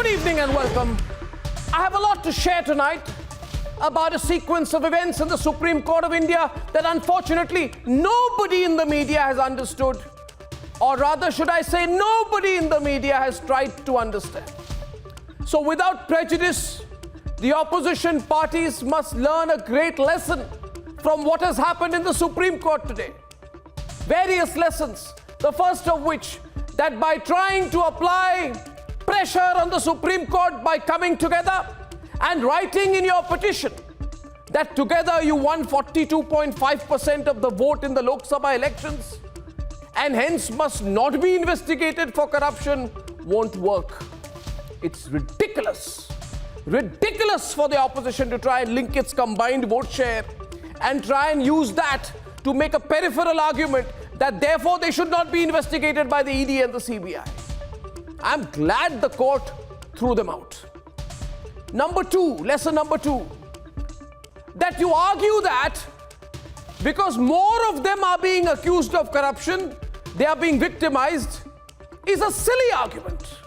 Good evening and welcome. I have a lot to share tonight about a sequence of events in the Supreme Court of India that unfortunately nobody in the media has understood, or rather should I say nobody in the media has tried to understand. So without prejudice, the opposition parties must learn a great lesson from what has happened in the Supreme Court today. Various lessons, the first of which that by trying to apply pressure on the Supreme Court by coming together and writing in your petition that together you won 42.5% of the vote in the Lok Sabha elections and hence must not be investigated for corruption won't work. It's ridiculous for the opposition to try and link its combined vote share and try and use that to make a peripheral argument that therefore they should not be investigated by the ED and the CBI. I'm glad the court threw them out. Lesson number two, that you argue that because more of them are being accused of corruption, they are being victimized, is a silly argument.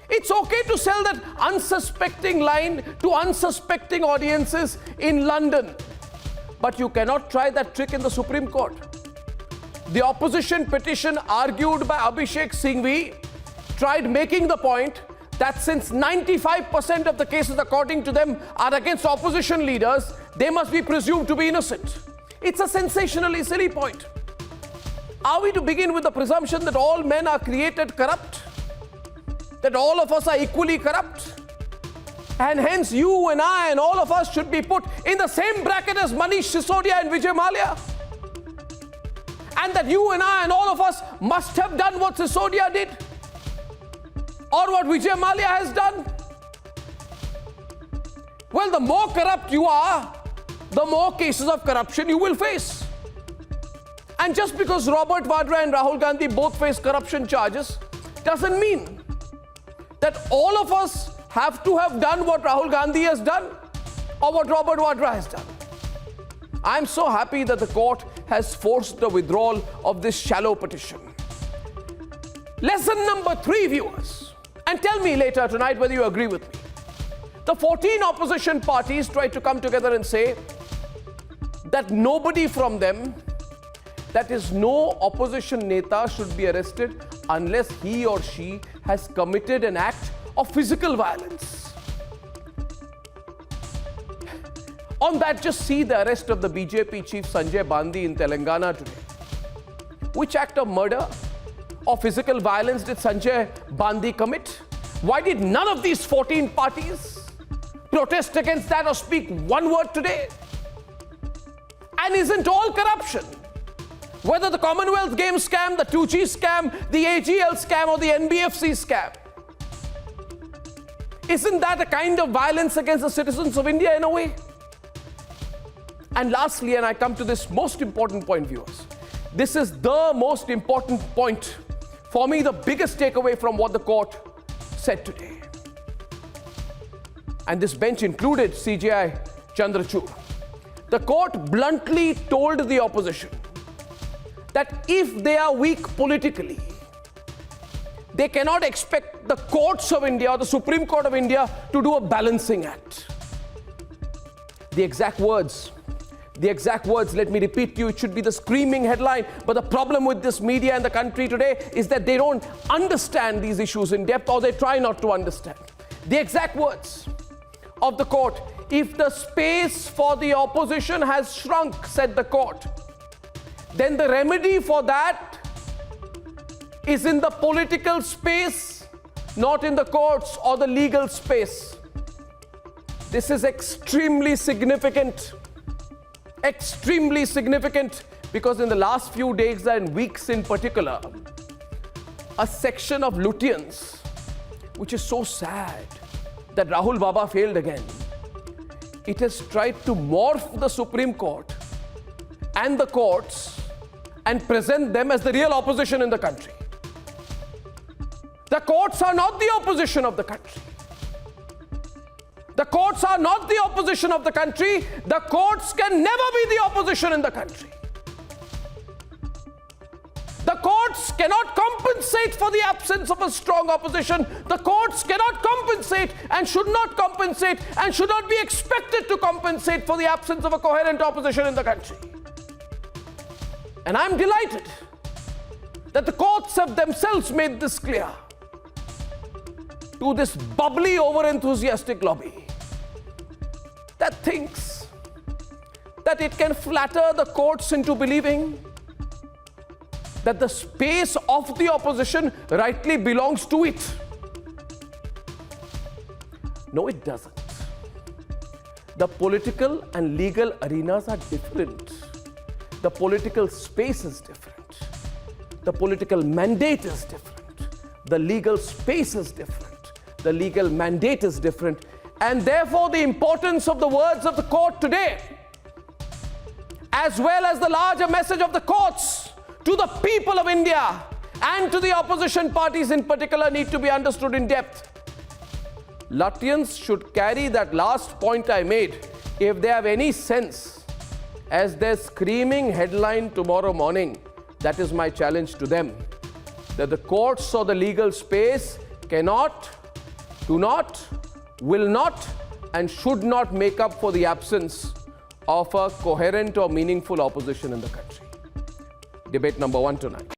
It's okay to sell that unsuspecting line to unsuspecting audiences in London, but you cannot try that trick in the Supreme Court. The opposition petition argued by Abhishek Singhvi tried making the point that since 95% of the cases, according to them, are against opposition leaders, they must be presumed to be innocent. It's a sensationally silly point. Are we to begin with the presumption that all men are created corrupt? That all of us are equally corrupt? And hence you and I and all of us should be put in the same bracket as Manish Sisodia and Vijay Mallya? And that you and I and all of us must have done what Sisodia did? Or what Vijay Mallya has done? Well, the more corrupt you are, the more cases of corruption you will face. And just because Robert Vadra and Rahul Gandhi both face corruption charges doesn't mean that all of us have to have done what Rahul Gandhi has done or what Robert Vadra has done. I'm so happy that the court has forced the withdrawal of this shallow petition. Lesson number three, viewers, and tell me later tonight whether you agree with me. The 14 opposition parties tried to come together and say that nobody from them, that is no opposition neta, should be arrested unless he or she has committed an act of physical violence. On that, just see the arrest of the BJP chief Sanjay Bandi in Telangana today. Which act of murder or physical violence did Sanjay Bandi commit? Why did none of these 14 parties protest against that or speak one word today? And isn't all corruption, whether the Commonwealth Games scam, the 2G scam, the AGL scam or the NBFC scam, isn't that a kind of violence against the citizens of India in a way? And lastly, and I come to this most important point, viewers. This is the most important point. For me, the biggest takeaway from what the court said today. And this bench included CJI Chandrachud. The court bluntly told the opposition that if they are weak politically, they cannot expect the courts of India or the Supreme Court of India to do a balancing act. The exact words, let me repeat to you, it should be the screaming headline, but the problem with this media and the country today is that they don't understand these issues in depth, or they try not to understand. The exact words of the court: if the space for the opposition has shrunk, said the court, then the remedy for that is in the political space, not in the courts or the legal space. This is extremely significant, because in the last few days and weeks in particular, a section of Luthians, which is so sad that Rahul Baba failed again, it has tried to morph the Supreme Court and the courts and present them as the real opposition in the country. The courts are not the opposition of the country. The courts are not the opposition of the country. The courts can never be the opposition in the country. The courts courts cannot compensate for the absence of a strong opposition. The courts cannot compensate and should not compensate and should not be expected to compensate for the absence of a coherent opposition in the country. And I'm delighted that the courts have themselves made this clear to this bubbly, over-enthusiastic lobby that thinks that it can flatter the courts into believing that the space of the opposition rightly belongs to it. No, it doesn't. The political and legal arenas are different. The political space is different. The political mandate is different. The legal space is different. The legal mandate is different. And therefore, the importance of the words of the court today, as well as the larger message of the courts to the people of India and to the opposition parties in particular, need to be understood in depth. Lutyens should carry that last point I made, if they have any sense, as their screaming headline tomorrow morning. That is my challenge to them, that the courts or the legal space cannot, do not, will not, and should not make up for the absence of a coherent or meaningful opposition in the country. Debate number 1 tonight.